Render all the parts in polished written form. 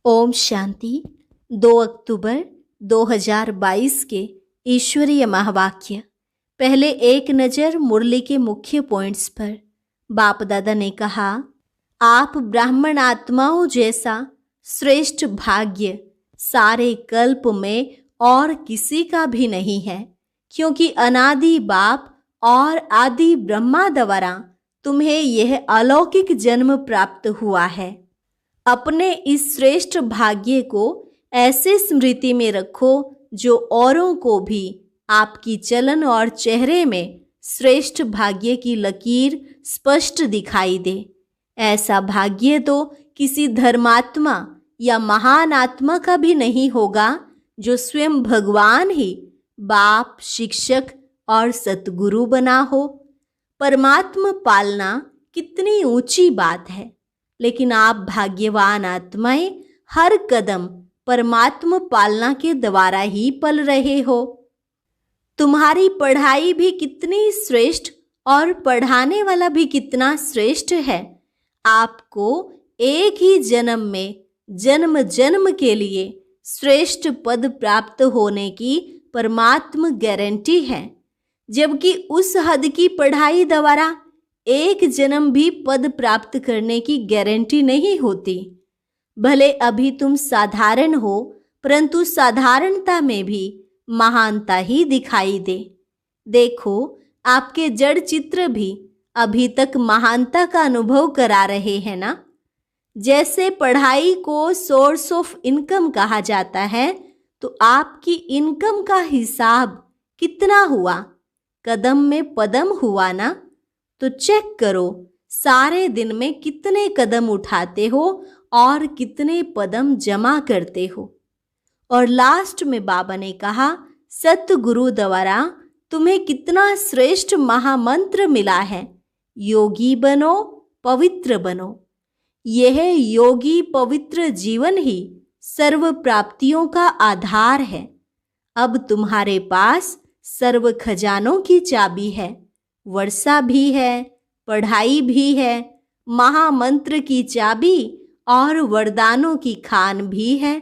ओम शांति। 2 अक्टूबर 2022 के ईश्वरीय महावाक्य। पहले एक नज़र मुरली के मुख्य पॉइंट्स पर। बाप दादा ने कहा, आप ब्राह्मण आत्माओं जैसा श्रेष्ठ भाग्य सारे कल्प में और किसी का भी नहीं है, क्योंकि अनादि बाप और आदि ब्रह्मा द्वारा तुम्हें यह अलौकिक जन्म प्राप्त हुआ है। अपने इस श्रेष्ठ भाग्य को ऐसे स्मृति में रखो जो औरों को भी आपकी चलन और चेहरे में श्रेष्ठ भाग्य की लकीर स्पष्ट दिखाई दे। ऐसा भाग्य तो किसी धर्मात्मा या महान आत्मा का भी नहीं होगा जो स्वयं भगवान ही बाप, शिक्षक और सतगुरु बना हो। परमात्मा पालना कितनी ऊंची बात है, लेकिन आप भाग्यवान आत्माएं हर कदम परमात्मा पालना के द्वारा ही पल रहे हो। तुम्हारी पढ़ाई भी कितनी श्रेष्ठ और पढ़ाने वाला भी कितना श्रेष्ठ है। आपको एक ही जन्म में जन्म जन्म के लिए श्रेष्ठ पद प्राप्त होने की परमात्मा गारंटी है, जबकि उस हद की पढ़ाई द्वारा एक जन्म भी पद प्राप्त करने की गारंटी नहीं होती। भले अभी तुम साधारण हो, परंतु साधारणता में भी महानता ही दिखाई दे। देखो, आपके जड़ चित्र भी अभी तक महानता का अनुभव करा रहे हैं ना। जैसे पढ़ाई को सोर्स ऑफ इनकम कहा जाता है, तो आपकी इनकम का हिसाब कितना हुआ, कदम में पदम हुआ ना। तो चेक करो, सारे दिन में कितने कदम उठाते हो और कितने पदम जमा करते हो। और लास्ट में बाबा ने कहा, सतगुरु द्वारा तुम्हें कितना श्रेष्ठ महामंत्र मिला है, योगी बनो, पवित्र बनो। यह योगी पवित्र जीवन ही सर्व प्राप्तियों का आधार है। अब तुम्हारे पास सर्व खजानों की चाबी है, वर्षा भी है, पढ़ाई भी है, महामंत्र की चाबी और वरदानों की खान भी है।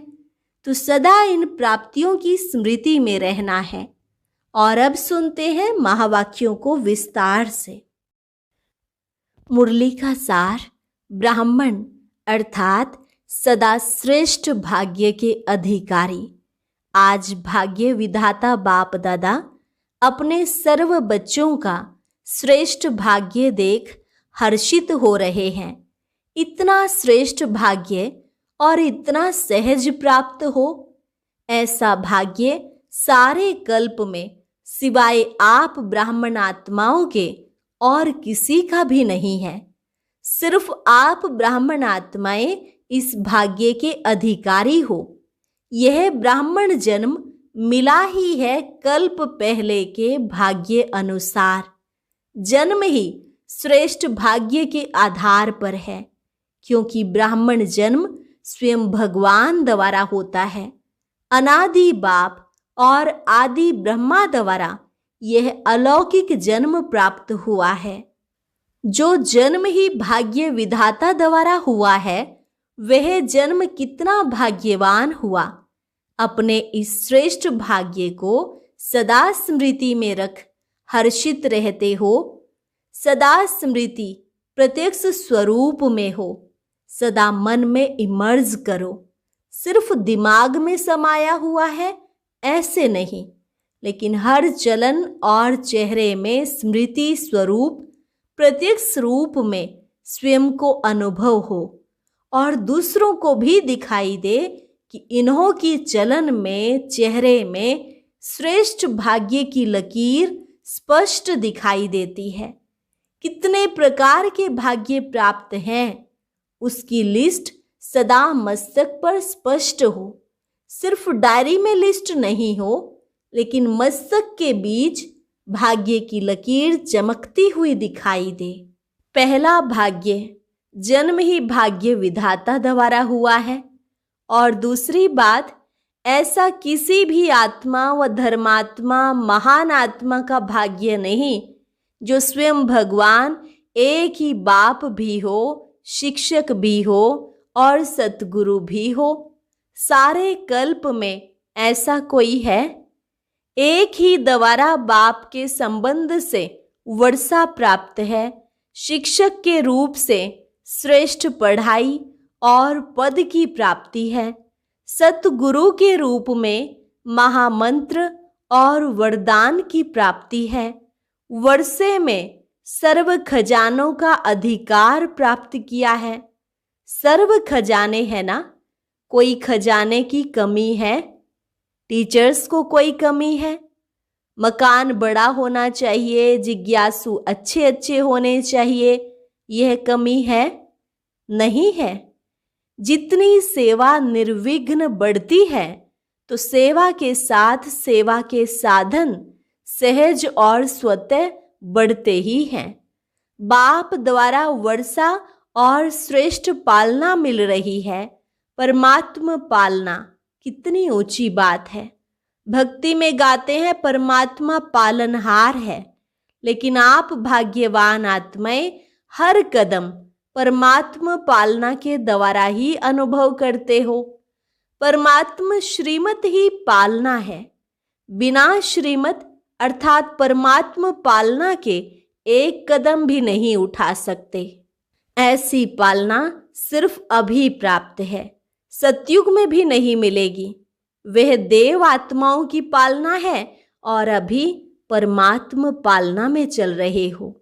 तो सदा इन प्राप्तियों की स्मृति में रहना है। और अब सुनते हैं महावाक्यों को विस्तार से। मुरली का सार। ब्राह्मण अर्थात सदा श्रेष्ठ भाग्य के अधिकारी। आज भाग्य विधाता बाप दादा अपने सर्व बच्चों का श्रेष्ठ भाग्य देख हर्षित हो रहे हैं। इतना श्रेष्ठ भाग्य और इतना सहज प्राप्त हो, ऐसा भाग्य सारे कल्प में सिवाय आप ब्राह्मण आत्माओं के और किसी का भी नहीं है। सिर्फ आप ब्राह्मण आत्माएं इस भाग्य के अधिकारी हो। यह ब्राह्मण जन्म मिला ही है कल्प पहले के भाग्य अनुसार। जन्म ही श्रेष्ठ भाग्य के आधार पर है, क्योंकि ब्राह्मण जन्म स्वयं भगवान द्वारा होता है। अनादि बाप और आदि ब्रह्मा द्वारा यह अलौकिक जन्म प्राप्त हुआ है। जो जन्म ही भाग्य विधाता द्वारा हुआ है, वह जन्म कितना भाग्यवान हुआ। अपने इस श्रेष्ठ भाग्य को सदा स्मृति में रख हर्षित रहते हो। सदा स्मृति प्रत्यक्ष स्वरूप में हो। सदा मन में इमर्ज करो। सिर्फ दिमाग में समाया हुआ है ऐसे नहीं, लेकिन हर चलन और चेहरे में स्मृति स्वरूप प्रत्यक्ष रूप में स्वयं को अनुभव हो और दूसरों को भी दिखाई दे कि इन्हों की चलन में, चेहरे में श्रेष्ठ भाग्य की लकीर स्पष्ट दिखाई देती है। कितने प्रकार के भाग्य प्राप्त हैं, उसकी लिस्ट सदा मस्तक पर स्पष्ट हो। सिर्फ डायरी में लिस्ट नहीं हो, लेकिन मस्तक के बीच भाग्य की लकीर चमकती हुई दिखाई दे। पहला भाग्य जन्म ही भाग्य विधाता द्वारा हुआ है। और दूसरी बात, ऐसा किसी भी आत्मा व धर्मात्मा, महान आत्मा का भाग्य नहीं जो स्वयं भगवान एक ही बाप भी हो, शिक्षक भी हो और सतगुरु भी हो। सारे कल्प में ऐसा कोई है? एक ही द्वारा बाप के संबंध से वर्षा प्राप्त है। शिक्षक के रूप से श्रेष्ठ पढ़ाई और पद की प्राप्ति है। सतगुरु के रूप में महामंत्र और वरदान की प्राप्ति है। वर्षे में सर्व खजानों का अधिकार प्राप्त किया है। सर्व खजाने है ना? कोई खजाने की कमी है? टीचर्स को कोई कमी है? मकान बड़ा होना चाहिए, जिज्ञासु अच्छे अच्छे होने चाहिए, यह कमी है? नहीं है। जितनी सेवा निर्विघ्न बढ़ती है तो सेवा के साथ सेवा के साधन सहज और स्वतः बढ़ते ही हैं। बाप द्वारा वर्षा और श्रेष्ठ पालना मिल रही है। परमात्मा पालना कितनी ऊंची बात है। भक्ति में गाते हैं परमात्मा पालनहार है, लेकिन आप भाग्यवान आत्माएं हर कदम परमात्मा पालना के द्वारा ही अनुभव करते हो। परमात्मा श्रीमत ही पालना है। बिना श्रीमत अर्थात परमात्मा पालना के एक कदम भी नहीं उठा सकते। ऐसी पालना सिर्फ अभी प्राप्त है, सतयुग में भी नहीं मिलेगी। वह देव आत्माओं की पालना है और अभी परमात्मा पालना में चल रहे हो।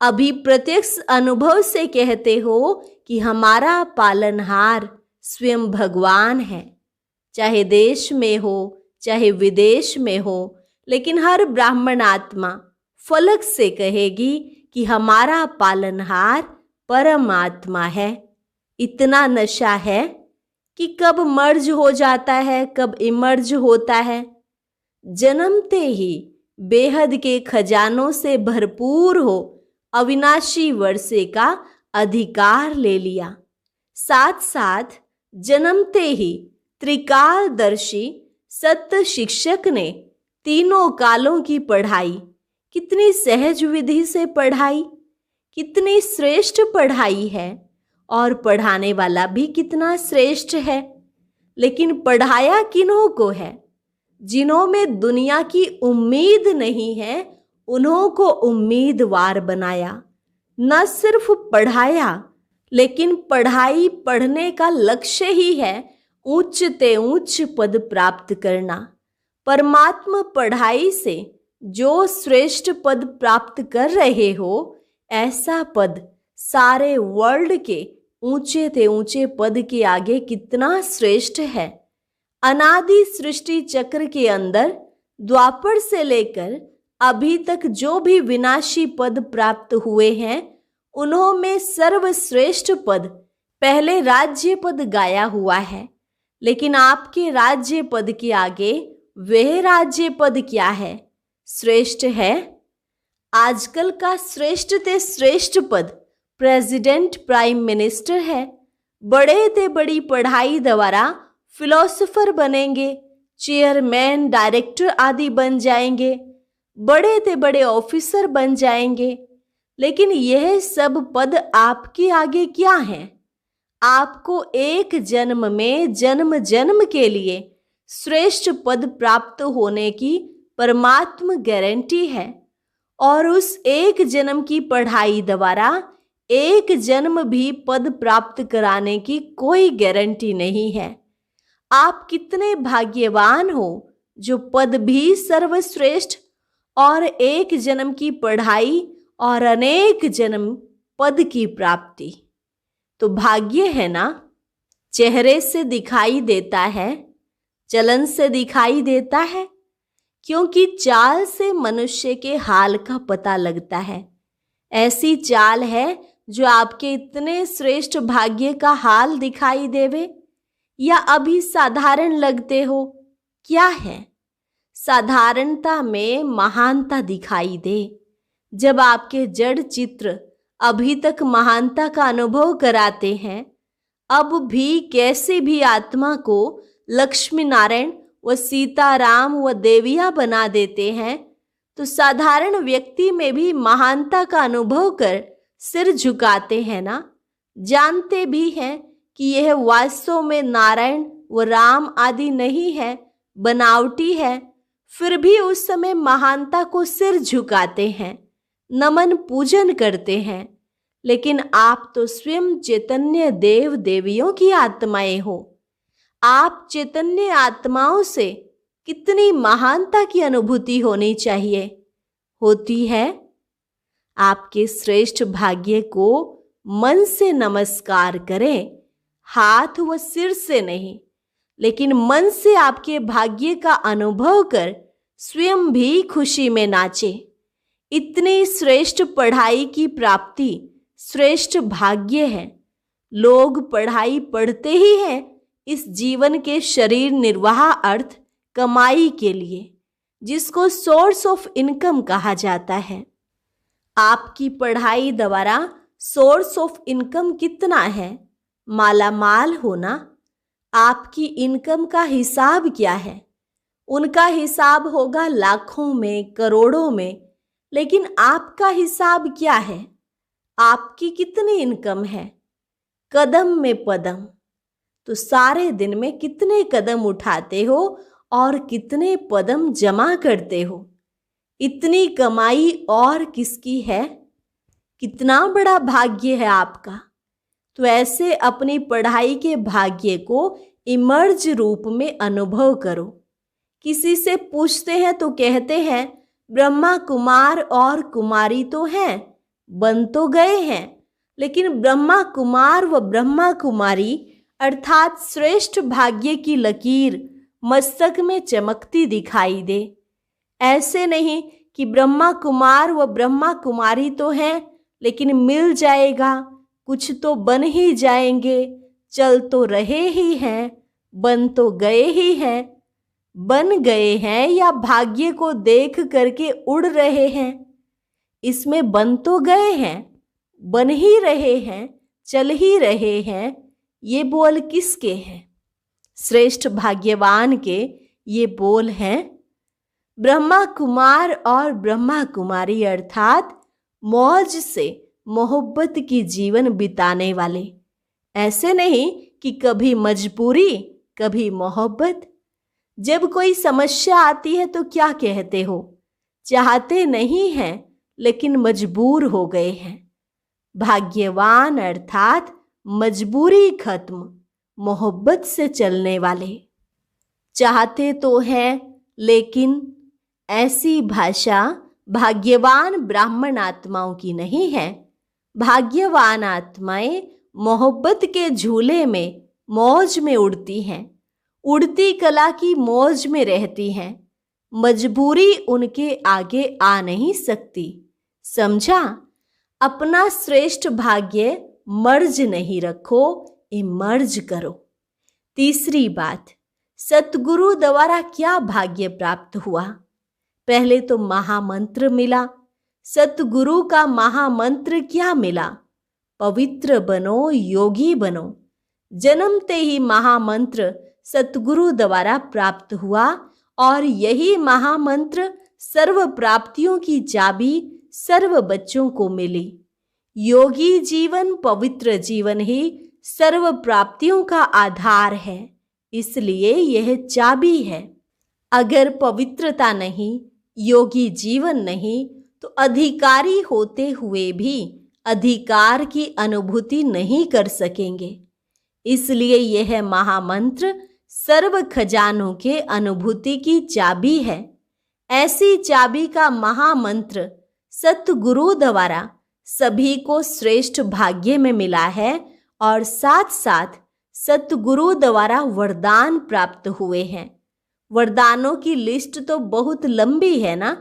अभी प्रत्यक्ष अनुभव से कहते हो कि हमारा पालनहार स्वयं भगवान है। चाहे देश में हो चाहे विदेश में हो, लेकिन हर ब्राह्मण आत्मा फलक से कहेगी कि हमारा पालनहार परमात्मा है। इतना नशा है कि कब मर्ज हो जाता है, कब इमर्ज होता है। जन्मते ही बेहद के खजानों से भरपूर हो अविनाशी वर्षे का अधिकार ले लिया। साथ साथ जन्मते ही त्रिकालदर्शी सत्य शिक्षक ने तीनों कालों की पढ़ाई कितनी सहज विधि से पढ़ाई, कितनी श्रेष्ठ पढ़ाई है और पढ़ाने वाला भी कितना श्रेष्ठ है। लेकिन पढ़ाया किन्हों को है? जिन्हों में दुनिया की उम्मीद नहीं है, उन्हों को उम्मीदवार बनाया। न सिर्फ पढ़ाया, लेकिन पढ़ाई पढ़ने का लक्ष्य ही है उच्च ते उच्च पद प्राप्त करना। परमात्मा पढ़ाई से जो श्रेष्ठ पद प्राप्त कर रहे हो, ऐसा पद सारे वर्ल्ड के ऊंचे ते ऊंचे पद के आगे कितना श्रेष्ठ है। अनादि सृष्टि चक्र के अंदर द्वापर से लेकर अभी तक जो भी विनाशी पद प्राप्त हुए हैं, उन्हों में सर्वश्रेष्ठ पद पहले राज्य पद गाया हुआ है। लेकिन आपके राज्य पद के आगे वह राज्य पद क्या है? श्रेष्ठ है। आजकल का श्रेष्ठ ते श्रेष्ठ पद प्रेसिडेंट प्राइम मिनिस्टर है। बड़े ते बड़ी पढ़ाई द्वारा फिलोसोफर बनेंगे, चेयरमैन डायरेक्टर आदि बन जाएंगे, बड़े ते बड़े ऑफिसर बन जाएंगे। लेकिन यह सब पद आपके आगे क्या है? आपको एक जन्म में जन्म जन्म के लिए श्रेष्ठ पद प्राप्त होने की परमात्मा गारंटी है, और उस एक जन्म की पढ़ाई द्वारा एक जन्म भी पद प्राप्त कराने की कोई गारंटी नहीं है। आप कितने भाग्यवान हो जो पद भी सर्वश्रेष्ठ और एक जन्म की पढ़ाई और अनेक जन्म पद की प्राप्ति। तो भाग्य है ना? चेहरे से दिखाई देता है, चलन से दिखाई देता है, क्योंकि चाल से मनुष्य के हाल का पता लगता है। ऐसी चाल है जो आपके इतने श्रेष्ठ भाग्य का हाल दिखाई देवे, या अभी साधारण लगते हो? क्या है? साधारणता में महानता दिखाई दे। जब आपके जड़ चित्र अभी तक महानता का अनुभव कराते हैं, अब भी कैसे भी आत्मा को लक्ष्मी नारायण व सीताराम व देविया बना देते हैं, तो साधारण व्यक्ति में भी महानता का अनुभव कर सिर झुकाते हैं ना। जानते भी हैं कि यह वास्तव में नारायण व राम आदि नहीं है, बनावटी है, फिर भी उस समय महानता को सिर झुकाते हैं, नमन पूजन करते हैं। लेकिन आप तो स्वयं चैतन्य देव देवियों की आत्माएं हो। आप चैतन्य आत्माओं से कितनी महानता की अनुभूति होनी चाहिए, होती है। आपके श्रेष्ठ भाग्य को मन से नमस्कार करें, हाथ व सिर से नहीं, लेकिन मन से आपके भाग्य का अनुभव कर स्वयं भी खुशी में नाचे। इतनी श्रेष्ठ पढ़ाई की प्राप्ति श्रेष्ठ भाग्य है। लोग पढ़ाई पढ़ते ही हैं इस जीवन के शरीर निर्वाह अर्थ कमाई के लिए, जिसको सोर्स ऑफ इनकम कहा जाता है। आपकी पढ़ाई द्वारा सोर्स ऑफ इनकम कितना है? मालामाल होना। आपकी इनकम का हिसाब क्या है? उनका हिसाब होगा लाखों में, करोड़ों में, लेकिन आपका हिसाब क्या है? आपकी कितनी इनकम है? कदम में पदम। तो सारे दिन में कितने कदम उठाते हो और कितने पदम जमा करते हो? इतनी कमाई और किसकी है? कितना बड़ा भाग्य है आपका। तो ऐसे अपनी पढ़ाई के भाग्य को इमर्ज रूप में अनुभव करो। किसी से पूछते हैं तो कहते हैं ब्रह्मा कुमार और कुमारी तो हैं, बन तो गए हैं, लेकिन ब्रह्मा कुमार व ब्रह्मा कुमारी अर्थात श्रेष्ठ भाग्य की लकीर मस्तक में चमकती दिखाई दे। ऐसे नहीं कि ब्रह्मा कुमार व ब्रह्मा कुमारी तो हैं, लेकिन मिल जाएगा, कुछ तो बन ही जाएंगे, चल तो रहे ही हैं, बन तो गए ही हैं। बन गए हैं या भाग्य को देख करके उड़ रहे हैं? इसमें बन तो गए हैं, बन ही रहे हैं, चल ही रहे हैं। ये बोल किसके हैं? श्रेष्ठ भाग्यवान के ये बोल हैं। ब्रह्मा कुमार और ब्रह्मा कुमारी अर्थात मौज से मोहब्बत की जीवन बिताने वाले। ऐसे नहीं कि कभी मजबूरी कभी मोहब्बत। जब कोई समस्या आती है तो क्या कहते हो? चाहते नहीं हैं लेकिन मजबूर हो गए हैं। भाग्यवान अर्थात मजबूरी खत्म, मोहब्बत से चलने वाले। चाहते तो हैं लेकिन ऐसी भाषा भाग्यवान ब्राह्मण आत्माओं की नहीं है। भाग्यवान आत्माएं मोहब्बत के झूले में मौज में उड़ती हैं, उड़ती कला की मौज में रहती हैं। मजबूरी उनके आगे आ नहीं सकती। समझा? अपना श्रेष्ठ भाग्य मर्ज नहीं रखो, इमर्ज करो। तीसरी बात, सतगुरु द्वारा क्या भाग्य प्राप्त हुआ? पहले तो महामंत्र मिला। सतगुरु का महामंत्र क्या मिला? पवित्र बनो, योगी बनो। जन्मते ही महामंत्र सतगुरु द्वारा प्राप्त हुआ और यही महामंत्र सर्व प्राप्तियों की चाबी सर्व बच्चों को मिली। योगी जीवन, पवित्र जीवन ही सर्व प्राप्तियों का आधार है, इसलिए यह चाबी है। अगर पवित्रता नहीं, योगी जीवन नहीं, तो अधिकारी होते हुए भी अधिकार की अनुभूति नहीं कर सकेंगे। इसलिए यह महामंत्र सर्व खजानों के अनुभूति की चाबी है। ऐसी चाबी का महामंत्र सतगुरु द्वारा सभी को श्रेष्ठ भाग्य में मिला है और साथ साथ सतगुरु द्वारा वरदान प्राप्त हुए हैं। वरदानों की लिस्ट तो बहुत लंबी है ना।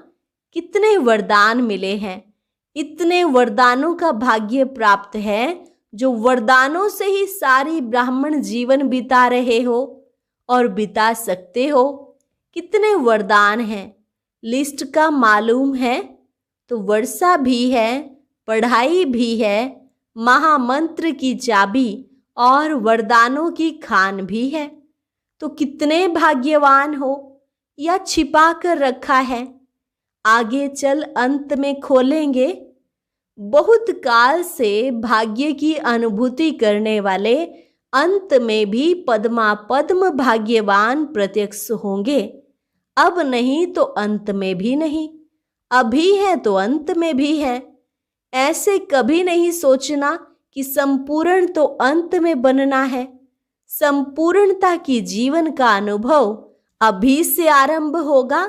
कितने वरदान मिले हैं। इतने वरदानों का भाग्य प्राप्त है जो वरदानों से ही सारी ब्राह्मण जीवन बिता रहे हो और बिता सकते हो। कितने वरदान हैं, लिस्ट का मालूम है तो वर्षा भी है, पढ़ाई भी है, महामंत्र की चाबी और वरदानों की खान भी है। तो कितने भाग्यवान हो, या छिपा कर रखा है? आगे चल अंत में खोलेंगे। बहुत काल से भाग्य की अनुभूति करने वाले अंत में भी पद्मा पद्म भाग्यवान प्रत्यक्ष होंगे। अब नहीं तो अंत में भी नहीं, अभी है तो अंत में भी है। ऐसे कभी नहीं सोचना कि संपूर्ण तो अंत में बनना है। संपूर्णता की जीवन का अनुभव अभी से आरंभ होगा,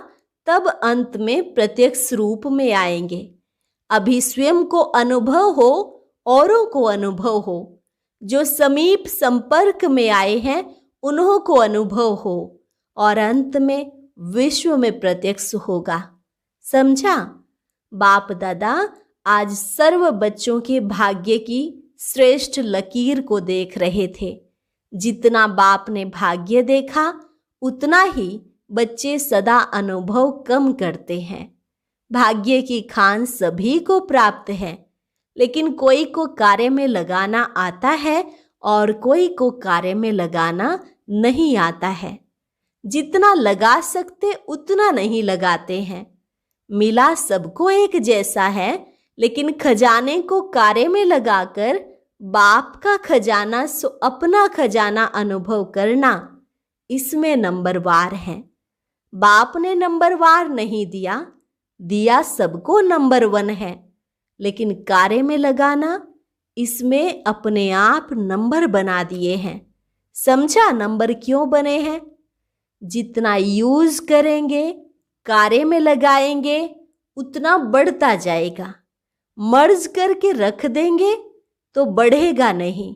तब अंत में प्रत्यक्ष रूप में आएंगे। अभी स्वयं को अनुभव हो, औरों को अनुभव हो, जो समीप संपर्क में आए हैं उन्हों को अनुभव हो, और अंत में विश्व में प्रत्यक्ष होगा। समझा? बाप दादा आज सर्व बच्चों के भाग्य की श्रेष्ठ लकीर को देख रहे थे। जितना बाप ने भाग्य देखा उतना ही बच्चे सदा अनुभव कम करते हैं। भाग्य की खान सभी को प्राप्त है, लेकिन कोई को कार्य में लगाना आता है और कोई को कार्य में लगाना नहीं आता है। जितना लगा सकते उतना नहीं लगाते हैं। मिला सबको एक जैसा है, लेकिन खजाने को कार्य में लगाकर बाप का खजाना सो अपना खजाना अनुभव करना, इसमें नंबरवार है। बाप ने नंबरवार नहीं दिया, दिया सबको नंबर 1 है, लेकिन कार्य में लगाना, इसमें अपने आप नंबर बना दिए हैं। समझा नंबर क्यों बने हैं? जितना यूज करेंगे, कार्य में लगाएंगे, उतना बढ़ता जाएगा। मर्ज करके रख देंगे तो बढ़ेगा नहीं,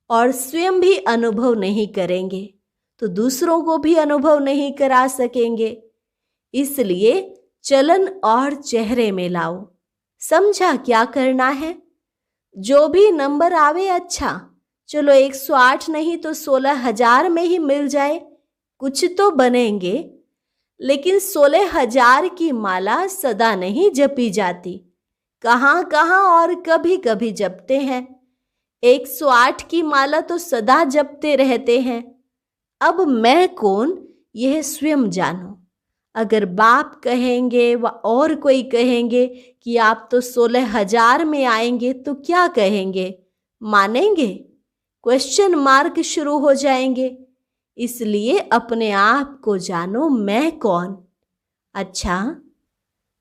और स्वयं भी अनुभव नहीं करेंगे तो दूसरों को भी अनुभव नहीं करा सकेंगे। इसलिए चलन और चेहरे में लाओ। समझा क्या करना है? जो भी नंबर आवे अच्छा, चलो 108 नहीं तो 16,000 में ही मिल जाए, कुछ तो बनेंगे। लेकिन 16,000 की माला सदा नहीं जपी जाती, कहाँ कहाँ और कभी कभी जपते हैं। 108 की माला तो सदा जपते रहते हैं। अब मैं कौन, यह स्वयं जानो। अगर बाप कहेंगे व और कोई कहेंगे कि आप तो 16,000 में आएंगे, तो क्या कहेंगे? मानेंगे? क्वेश्चन मार्क शुरू हो जाएंगे। इसलिए अपने आप को जानो, मैं कौन। अच्छा,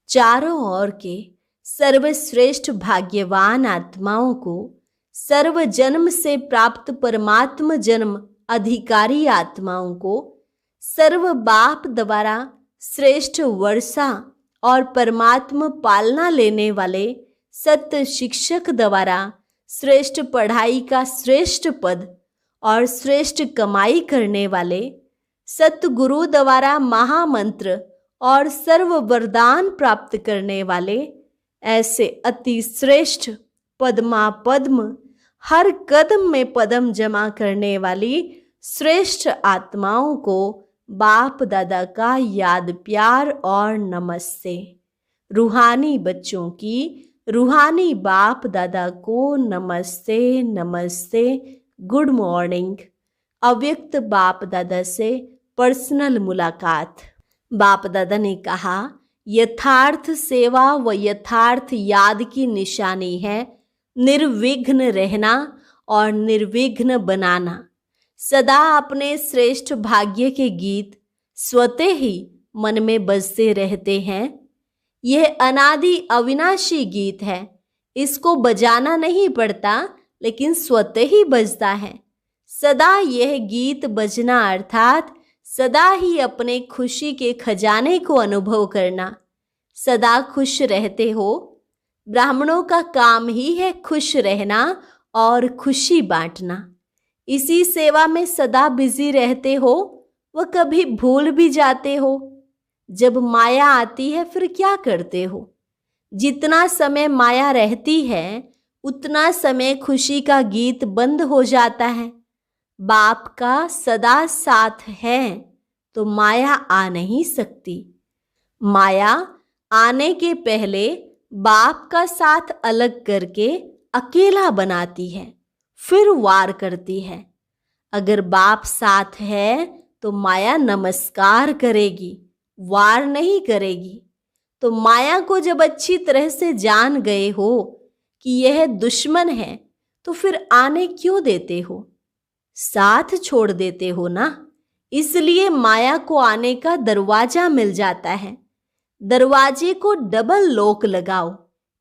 चारों ओर के सर्वश्रेष्ठ भाग्यवान आत्माओं को सर्व जन्म से प्राप्त परमात्म जन्म अधिकारी आत्माओं को सर्व बाप द्वारा श्रेष्ठ वर्षा और परमात्मा पालना लेने वाले सत्य शिक्षक द्वारा श्रेष्ठ पढ़ाई का श्रेष्ठ पद और श्रेष्ठ कमाई करने वाले सतगुरु द्वारा महामंत्र और सर्व वरदान प्राप्त करने वाले ऐसे अति श्रेष्ठ पद्मा पद्म हर कदम में पदम जमा करने वाली श्रेष्ठ आत्माओं को बाप दादा का याद प्यार और नमस्ते। रूहानी बच्चों की रूहानी बाप दादा को नमस्ते नमस्ते, गुड मॉर्निंग। अव्यक्त बाप दादा से पर्सनल मुलाकात। बाप दादा ने कहा, यथार्थ सेवा व यथार्थ याद की निशानी है निर्विघ्न रहना और निर्विघ्न बनाना। सदा अपने श्रेष्ठ भाग्य के गीत स्वतः ही मन में बजते रहते हैं। यह अनादि अविनाशी गीत है, इसको बजाना नहीं पड़ता, लेकिन स्वतः ही बजता है। सदा यह गीत बजना अर्थात सदा ही अपने खुशी के खजाने को अनुभव करना। सदा खुश रहते हो। ब्राह्मणों का काम ही है खुश रहना और खुशी बांटना। इसी सेवा में सदा बिजी रहते हो व कभी भूल भी जाते हो। जब माया आती है फिर क्या करते हो? जितना समय माया रहती है उतना समय खुशी का गीत बंद हो जाता है। बाप का सदा साथ है तो माया आ नहीं सकती। माया आने के पहले बाप का साथ अलग करके अकेला बनाती है, फिर वार करती है। अगर बाप साथ है तो माया नमस्कार करेगी, वार नहीं करेगी। तो माया को जब अच्छी तरह से जान गए हो कि यह दुश्मन है, तो फिर आने क्यों देते हो? साथ छोड़ देते हो ना, इसलिए माया को आने का दरवाजा मिल जाता है। दरवाजे को डबल लॉक लगाओ,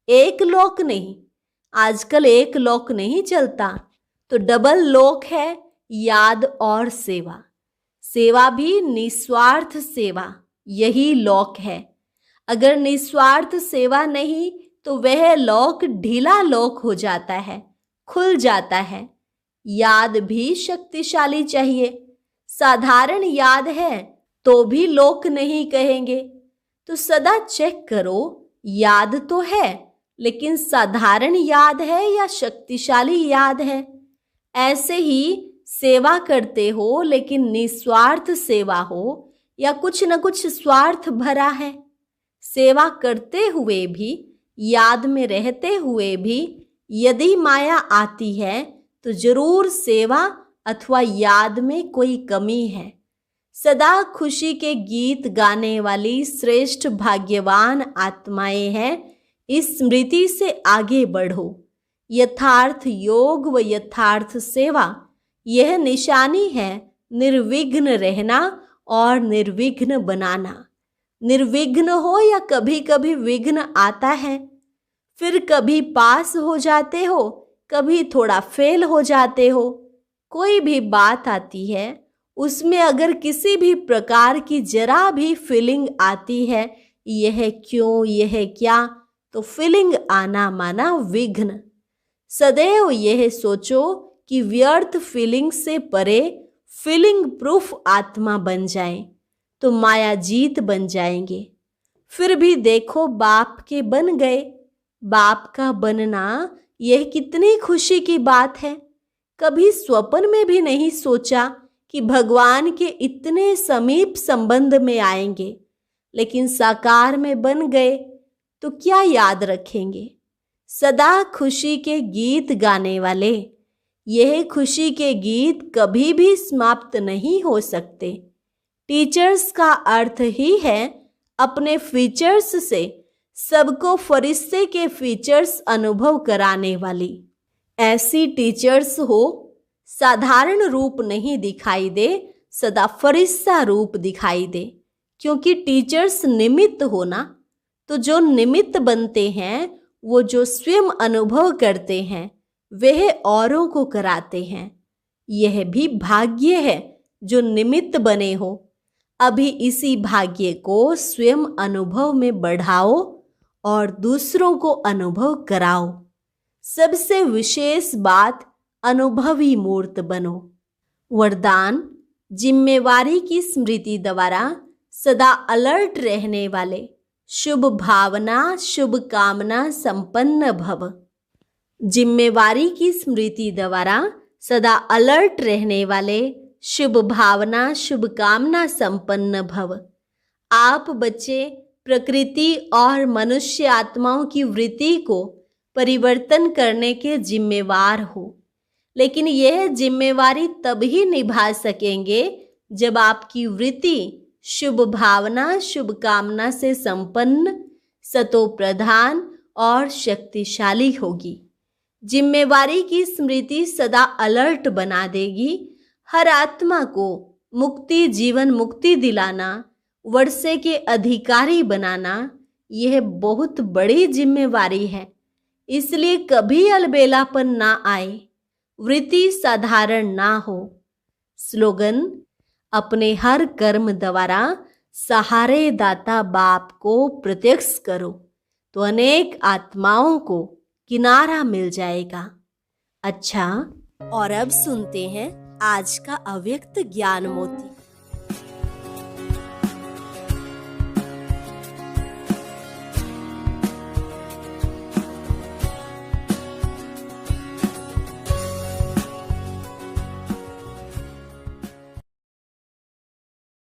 एक लॉक नहीं। आजकल एक लॉक नहीं चलता, तो डबल लॉक है याद और सेवा। सेवा भी निस्वार्थ सेवा, यही लॉक है। अगर निस्वार्थ सेवा नहीं तो वह लॉक ढीला लॉक हो जाता है, खुल जाता है। याद भी शक्तिशाली चाहिए। साधारण याद है तो भी लॉक नहीं कहेंगे। तो सदा चेक करो, याद तो है लेकिन साधारण याद है या शक्तिशाली याद है। ऐसे ही सेवा करते हो लेकिन निस्वार्थ सेवा हो या कुछ न कुछ स्वार्थ भरा है। सेवा करते हुए भी, याद में रहते हुए भी यदि माया आती है तो जरूर सेवा अथवा याद में कोई कमी है। सदा खुशी के गीत गाने वाली श्रेष्ठ भाग्यवान आत्माएं हैं। इस स्मृति से आगे बढ़ो। यथार्थ योग व यथार्थ सेवा, यह निशानी है निर्विघ्न रहना और निर्विघ्न बनाना। निर्विघ्न हो या कभी कभी विघ्न आता है, फिर कभी पास हो जाते हो, कभी थोड़ा फेल हो जाते हो। कोई भी बात आती है, उसमें अगर किसी भी प्रकार की जरा भी फीलिंग आती है, यह क्यों, यह क्या, तो फीलिंग आना माना विघ्न। सदैव यह सोचो कि व्यर्थ फीलिंग से परे फीलिंग प्रूफ आत्मा बन जाए तो माया जीत बन जाएंगे। फिर भी देखो बाप के बन गए। बाप का बनना यह कितनी खुशी की बात है। कभी स्वप्न में भी नहीं सोचा कि भगवान के इतने समीप संबंध में आएंगे, लेकिन साकार में बन गए तो क्या याद रखेंगे। सदा खुशी के गीत गाने वाले, यह खुशी के गीत कभी भी समाप्त नहीं हो सकते। टीचर्स का अर्थ ही है अपने फीचर्स से सबको फरिश्ते के फीचर्स अनुभव कराने वाली। ऐसी टीचर्स हो, साधारण रूप नहीं दिखाई दे, सदा फरिश्ता रूप दिखाई दे। क्योंकि टीचर्स निमित्त हो ना, तो जो निमित्त बनते हैं वो जो स्वयं अनुभव करते हैं वह औरों को कराते हैं। यह भी भाग्य है जो निमित्त बने हो। अभी इसी भाग्य को स्वयं अनुभव में बढ़ाओ और दूसरों को अनुभव कराओ। सबसे विशेष बात, अनुभवी मूर्त बनो। वरदान, जिम्मेवारी की स्मृति द्वारा सदा अलर्ट रहने वाले, शुभ भावना शुभ कामना संपन्न भव। जिम्मेवारी की स्मृति द्वारा सदा अलर्ट रहने वाले, शुभ भावना शुभ कामना संपन्न भव। आप बच्चे प्रकृति और मनुष्य आत्माओं की वृत्ति को परिवर्तन करने के जिम्मेवार हो। लेकिन यह जिम्मेवारी तभी निभा सकेंगे जब आपकी वृत्ति शुभ भावना शुभ कामना से संपन्न, सतो प्रधान और शक्तिशाली होगी। जिम्मेवारी की स्मृति सदा अलर्ट बना देगी। हर आत्मा को मुक्ति, जीवन मुक्ति दिलाना, वर्षे के अधिकारी बनाना, यह बहुत बड़ी जिम्मेवारी है। इसलिए कभी अलबेलापन ना आए, वृत्ति साधारण ना हो। स्लोगन, अपने हर कर्म द्वारा सहारे दाता बाप को प्रत्यक्ष करो तो अनेक आत्माओं को किनारा मिल जाएगा। अच्छा, और अब सुनते हैं आज का अव्यक्त ज्ञान मोती।